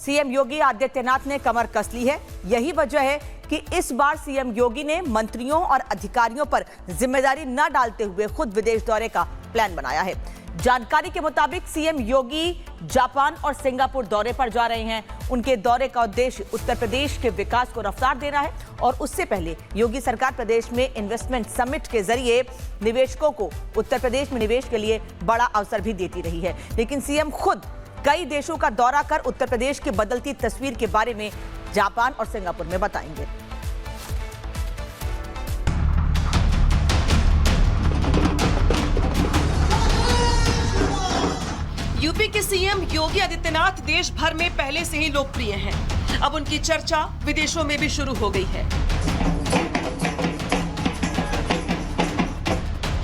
CM Yogi Adityanath ने कमर कस ली है। यही वजह है कि इस बार सीएम योगी ने मंत्रियों और अधिकारियों पर जिम्मेदारी न डालते हुए खुद विदेश दौरे का प्लान बनाया है। जानकारी के मुताबिक सीएम योगी जापान और सिंगापुर दौरे पर जा रहे हैं। उनके दौरे का उद्देश्य उत्तर प्रदेश के विकास को रफ्तार देना है और उससे पहले योगी सरकार प्रदेश में इन्वेस्टमेंट समिट के जरिए निवेशकों को उत्तर प्रदेश में निवेश के लिए बड़ा अवसर भी देती रही है। लेकिन सीएम खुद कई देशों का दौरा कर उत्तर प्रदेश की बदलती तस्वीर के बारे में जापान और सिंगापुर में बताएंगे। यूपी के सीएम योगी आदित्यनाथ देश भर में पहले से ही लोकप्रिय हैं। अब उनकी चर्चा विदेशों में भी शुरू हो गई है,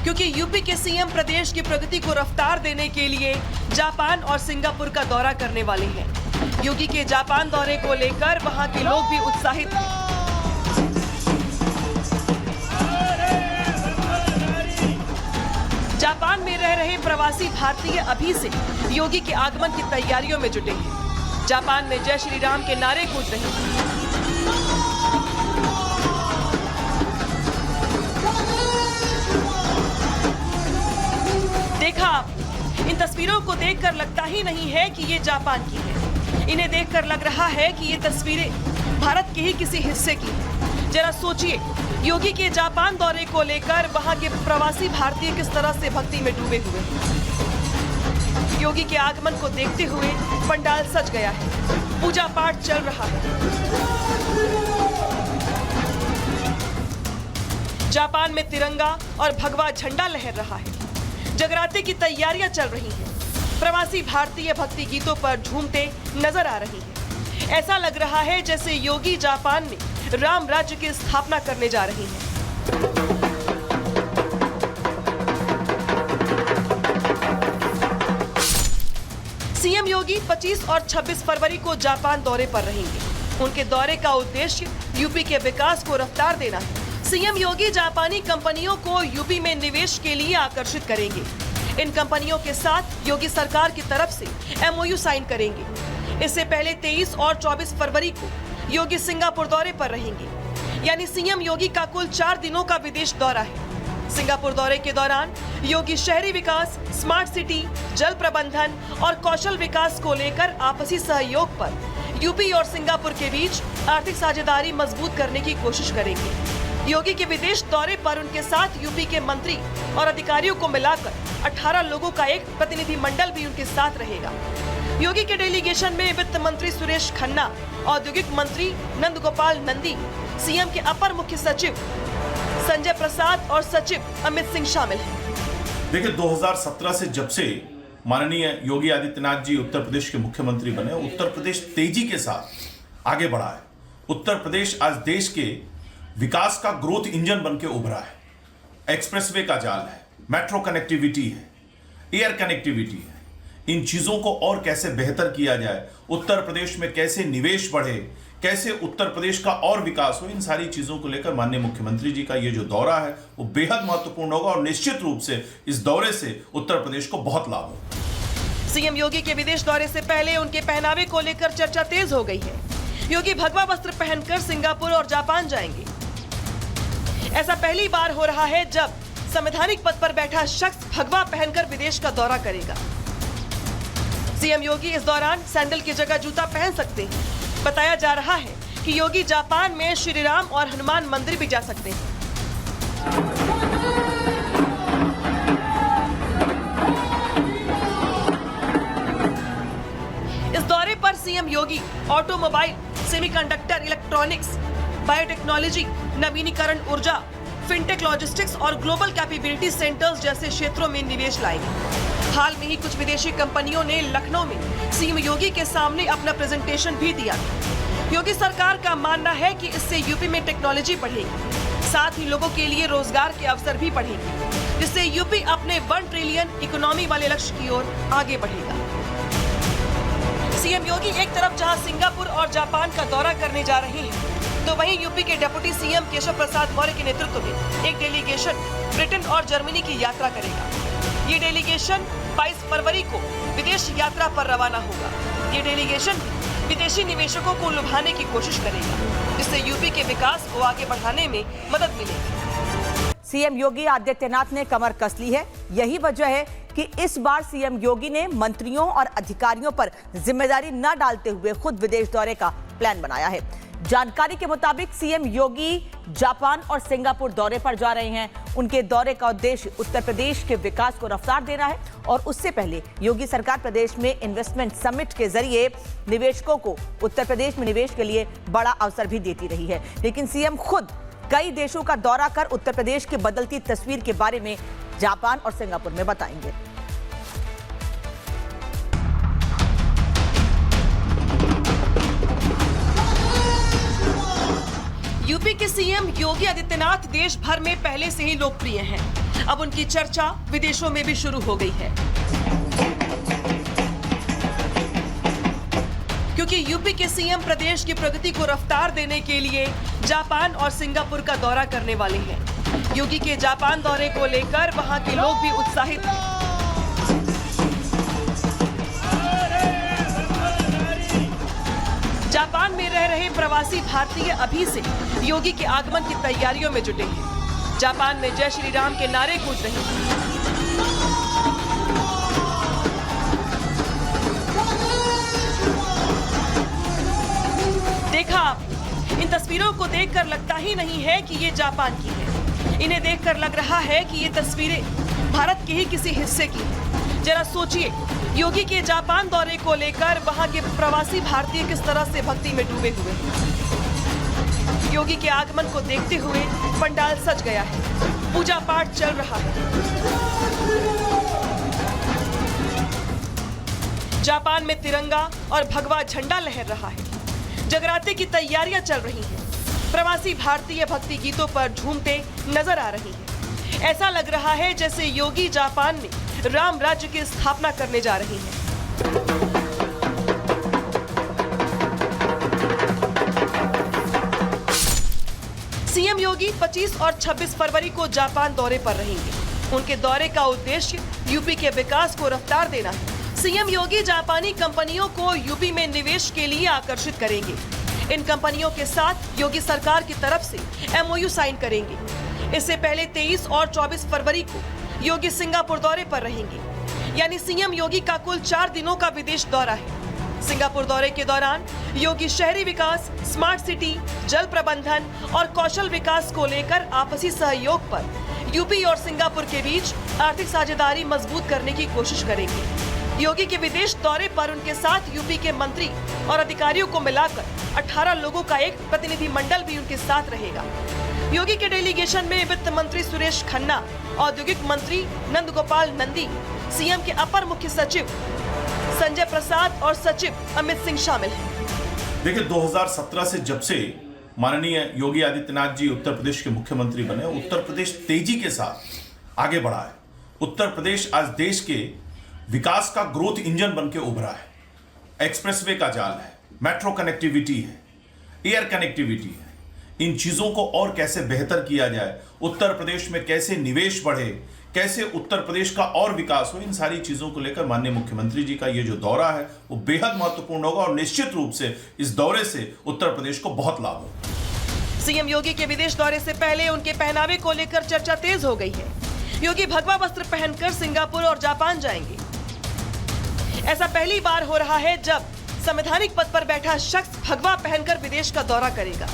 क्योंकि यूपी के सीएम प्रदेश की प्रगति को रफ्तार देने के लिए जापान और सिंगापुर का दौरा करने वाले हैं। योगी के जापान दौरे को लेकर वहां के लोग भी उत्साहित हैं। जापान में रह रहे प्रवासी भारतीय अभी से योगी के आगमन की तैयारियों में जुटे हैं। जापान में जय श्री राम के नारे गूंज रहे हैं। देखा आप, इन तस्वीरों को देखकर लगता ही नहीं है कि ये जापान की है। इन्हें देखकर लग रहा है कि ये तस्वीरें भारत के ही किसी हिस्से की हैं। जरा सोचिए, योगी के जापान दौरे को लेकर वहां के प्रवासी भारतीय किस तरह से भक्ति में डूबे हुए हैं। योगी के आगमन को देखते हुए पंडाल सज गया है, पूजा पाठ चल रहा है। जापान में तिरंगा और भगवा झंडा लहर रहा है। जगराते की तैयारियां चल रही हैं। प्रवासी भारतीय भक्ति गीतों पर झूमते नजर आ रही हैं। ऐसा लग रहा है जैसे योगी जापान में राम राज्य की स्थापना करने जा रही हैं। सीएम योगी 25 और 26 फरवरी को जापान दौरे पर रहेंगे। उनके दौरे का उद्देश्य यूपी के विकास को रफ्तार देना है। सीएम योगी जापानी कंपनियों को यूपी में निवेश के लिए आकर्षित करेंगे। इन कंपनियों के साथ योगी सरकार की तरफ से MOU साइन करेंगे। इससे पहले 23 और 24 फरवरी को योगी सिंगापुर दौरे पर रहेंगे। यानी सीएम योगी का कुल 4 दिनों का विदेश दौरा है। सिंगापुर दौरे के दौरान योगी शहरी विकास, स्मार्ट सिटी, जल प्रबंधन और कौशल विकास को लेकर आपसी सहयोग पर यूपी और सिंगापुर के बीच आर्थिक साझेदारी मजबूत करने की कोशिश करेंगे। योगी के विदेश दौरे पर उनके साथ यूपी के मंत्री और अधिकारियों को मिलाकर 18 लोगों का एक प्रतिनिधि मंडल भी उनके साथ रहेगा। योगी के डेलीगेशन में वित्त मंत्री सुरेश खन्ना, औद्योगिक मंत्री नंद गोपाल नंदी, सीएम के अपर मुख्य सचिव संजय प्रसाद और सचिव अमित सिंह शामिल हैं। देखिए, 2017 से जब से माननीय योगी आदित्यनाथ जी उत्तर प्रदेश के मुख्यमंत्री बने, उत्तर प्रदेश तेजी के साथ आगे बढ़ा है। उत्तर प्रदेश आज देश के विकास का ग्रोथ इंजन बनके उभरा है। एक्सप्रेसवे का जाल है, मेट्रो कनेक्टिविटी है, एयर कनेक्टिविटी है। इन चीजों को और कैसे बेहतर किया जाए, उत्तर प्रदेश में कैसे निवेश बढ़े, कैसे उत्तर प्रदेश का और विकास हो, इन सारी चीजों को लेकर माननीय मुख्यमंत्री जी का ये जो दौरा है वो बेहद महत्वपूर्ण होगा और निश्चित रूप से इस दौरे से उत्तर प्रदेश को बहुत लाभ होगा। सीएम योगी के विदेश दौरे से पहले उनके पहनावे को लेकर चर्चा तेज हो गई है। योगी भगवा वस्त्र पहनकर सिंगापुर और जापान जाएंगे। ऐसा पहली बार हो रहा है जब संवैधानिक पद पर बैठा शख्स भगवा पहनकर विदेश का दौरा करेगा। सीएम योगी इस दौरान सैंडल की जगह जूता पहन सकते हैं। बताया जा रहा है कि योगी जापान में श्री राम और हनुमान मंदिर भी जा सकते हैं। इस दौरे पर सीएम योगी ऑटोमोबाइल, सेमीकंडक्टर, इलेक्ट्रॉनिक्स, बायोटेक्नोलॉजी, नवीनीकरण ऊर्जा, फिनटेक, लॉजिस्टिक्स और ग्लोबल कैपेबिलिटी सेंटर्स जैसे क्षेत्रों में निवेश लाएंगे। हाल में ही कुछ विदेशी कंपनियों ने लखनऊ में सीएम योगी के सामने अपना प्रेजेंटेशन भी दिया था। योगी सरकार का मानना है कि इससे यूपी में टेक्नोलॉजी बढ़ेगी, साथ ही लोगों के लिए रोजगार के अवसर भी बढ़ेंगे, जिससे यूपी अपने 1 ट्रिलियन इकोनॉमी वाले लक्ष्य की ओर आगे बढ़ेगा। सीएम योगी एक तरफ जहां सिंगापुर और जापान का दौरा करने जा रहे हैं, तो वहीं यूपी के डिप्टी सीएम केशव प्रसाद मौर्य के नेतृत्व में एक डेलीगेशन ब्रिटेन और जर्मनी की यात्रा करेगा। ये डेलीगेशन 22 फरवरी को विदेश यात्रा पर रवाना होगा। ये डेलीगेशन विदेशी निवेशकों को लुभाने की कोशिश करेगा, जिससे यूपी के विकास को आगे बढ़ाने में मदद मिलेगी। सीएम योगी आदित्यनाथ ने कमर कस ली है। यही वजह है कि इस बार सीएम योगी ने मंत्रियों और अधिकारियों पर जिम्मेदारी न डालते हुए खुद विदेश दौरे का प्लान बनाया है। जानकारी के मुताबिक सीएम योगी जापान और सिंगापुर दौरे पर जा रहे हैं। उनके दौरे का उद्देश्य उत्तर प्रदेश के विकास को रफ्तार देना है और उससे पहले योगी सरकार प्रदेश में इन्वेस्टमेंट समिट के जरिए निवेशकों को उत्तर प्रदेश में निवेश के लिए बड़ा अवसर भी देती रही है। लेकिन सीएम खुद कई देशों का दौरा कर उत्तर प्रदेश की बदलती तस्वीर के बारे में जापान और सिंगापुर में बताएंगे। यूपी के सीएम योगी आदित्यनाथ देश भर में पहले से ही लोकप्रिय हैं। अब उनकी चर्चा विदेशों में भी शुरू हो गई है, क्योंकि यूपी के सीएम प्रदेश की प्रगति को रफ्तार देने के लिए जापान और सिंगापुर का दौरा करने वाले हैं। योगी के जापान दौरे को लेकर वहां के लोग भी उत्साहित हैं। जापान में रह रहे प्रवासी भारतीय अभी से योगी के आगमन की तैयारियों में जुटे हैं। जापान में जय श्री राम के नारे गूंज रहे हैं। देखा आप, इन तस्वीरों को देखकर लगता ही नहीं है कि ये जापान की है। इन्हें देखकर लग रहा है कि ये तस्वीरें भारत के ही किसी हिस्से की हैं। जरा सोचिए, योगी के जापान दौरे को लेकर वहां के प्रवासी भारतीय किस तरह से भक्ति में डूबे हुए हैं। योगी के आगमन को देखते हुए पंडाल सज गया है, पूजा पाठ चल रहा है। जापान में तिरंगा और भगवा झंडा लहर रहा है। जगराते की तैयारियां चल रही हैं। प्रवासी भारतीय भक्ति गीतों पर झूमते नजर आ रही हैं। ऐसा लग रहा है जैसे योगी जापान में राम राज्य की स्थापना करने जा रही हैं। सीएम योगी 25 और 26 फरवरी को जापान दौरे पर रहेंगे। उनके दौरे का उद्देश्य यूपी के विकास को रफ्तार देना है। सीएम योगी जापानी कंपनियों को यूपी में निवेश के लिए आकर्षित करेंगे। इन कंपनियों के साथ योगी सरकार की तरफ से एमओयू साइन करेंगे। इससे पहले 23 और 24 फरवरी को योगी सिंगापुर दौरे पर रहेंगे। यानी सीएम योगी का कुल 4 दिनों का विदेश दौरा है। सिंगापुर दौरे के दौरान योगी शहरी विकास, स्मार्ट सिटी, जल प्रबंधन और कौशल विकास को लेकर आपसी सहयोग पर यूपी और सिंगापुर के बीच आर्थिक साझेदारी मजबूत करने की कोशिश करेंगे। योगी के विदेश दौरे पर उनके साथ यूपी के मंत्री और अधिकारियों को मिलाकर 18 लोगों का एक प्रतिनिधि मंडल भी उनके साथ रहेगा। योगी के डेलीगेशन में वित्त मंत्री सुरेश खन्ना, औद्योगिक मंत्री नंद गोपाल नंदी, सीएम के अपर मुख्य सचिव संजय प्रसाद और सचिव अमित सिंह शामिल हैं। देखिए, 2017 से जब से माननीय योगी आदित्यनाथ जी उत्तर प्रदेश के मुख्यमंत्री बने, उत्तर प्रदेश तेजी के साथ आगे बढ़ा है। उत्तर प्रदेश आज देश के विकास का ग्रोथ इंजन बन के उभरा है। एक्सप्रेसवे का जाल है, मेट्रो कनेक्टिविटी है, एयर कनेक्टिविटी है। इन चीजों को और कैसे बेहतर किया जाए, उत्तर प्रदेश में कैसे निवेश बढ़े, कैसे उत्तर प्रदेश का और विकास हो, इन सारी चीजों को लेकर माननीय मुख्यमंत्री जी का ये जो दौरा है वो बेहद महत्वपूर्ण होगा और निश्चित रूप से इस दौरे से उत्तर प्रदेश को बहुत लाभ होगा। सीएम योगी के विदेश दौरे से पहले उनके पहनावे को लेकर चर्चा तेज हो गई है। योगी भगवा वस्त्र पहनकर सिंगापुर और जापान जाएंगे। ऐसा पहली बार हो रहा है जब संवैधानिक पद पर बैठा शख्स भगवा पहनकर विदेश का दौरा करेगा।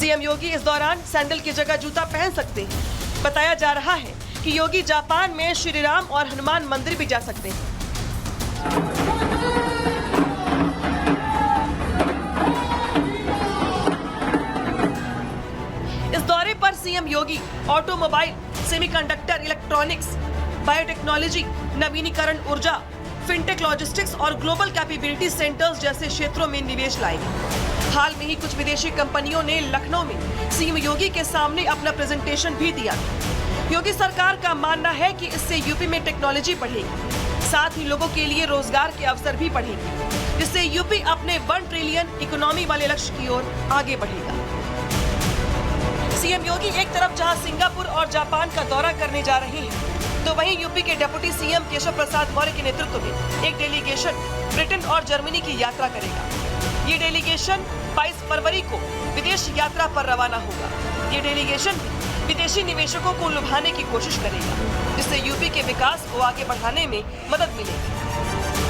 सीएम योगी इस दौरान सैंडल की जगह जूता पहन सकते हैं। बताया जा रहा है कि योगी जापान में श्री राम और हनुमान मंदिर भी जा सकते हैं। इस दौरे पर सीएम योगी ऑटोमोबाइल, सेमीकंडक्टर, इलेक्ट्रॉनिक्स, बायोटेक्नोलॉजी, नवीनीकरण ऊर्जा, फिनटेक, लॉजिस्टिक्स और ग्लोबल कैपेबिलिटी सेंटर्स जैसे क्षेत्रों में निवेश लाएंगे। हाल में ही कुछ विदेशी कंपनियों ने लखनऊ में सीएम योगी के सामने अपना प्रेजेंटेशन भी दिया। योगी सरकार का मानना है कि इससे यूपी में टेक्नोलॉजी बढ़ेगी, साथ ही लोगों के लिए रोजगार के अवसर भी बढ़ेंगे, जिससे यूपी अपने 1 ट्रिलियन इकोनॉमी वाले लक्ष्य की ओर आगे बढ़ेगा। सीएम योगी एक तरफ जहां सिंगापुर और जापान का दौरा करने जा रहे हैं, तो वहीं यूपी के डिप्टी सीएम केशव प्रसाद मौर्य के नेतृत्व में एक डेलीगेशन ब्रिटेन और जर्मनी की यात्रा करेगा। ये डेलीगेशन 22 फरवरी को विदेश यात्रा पर रवाना होगा। ये डेलीगेशन विदेशी निवेशकों को लुभाने की कोशिश करेगा, जिससे यूपी के विकास को आगे बढ़ाने में मदद मिलेगी।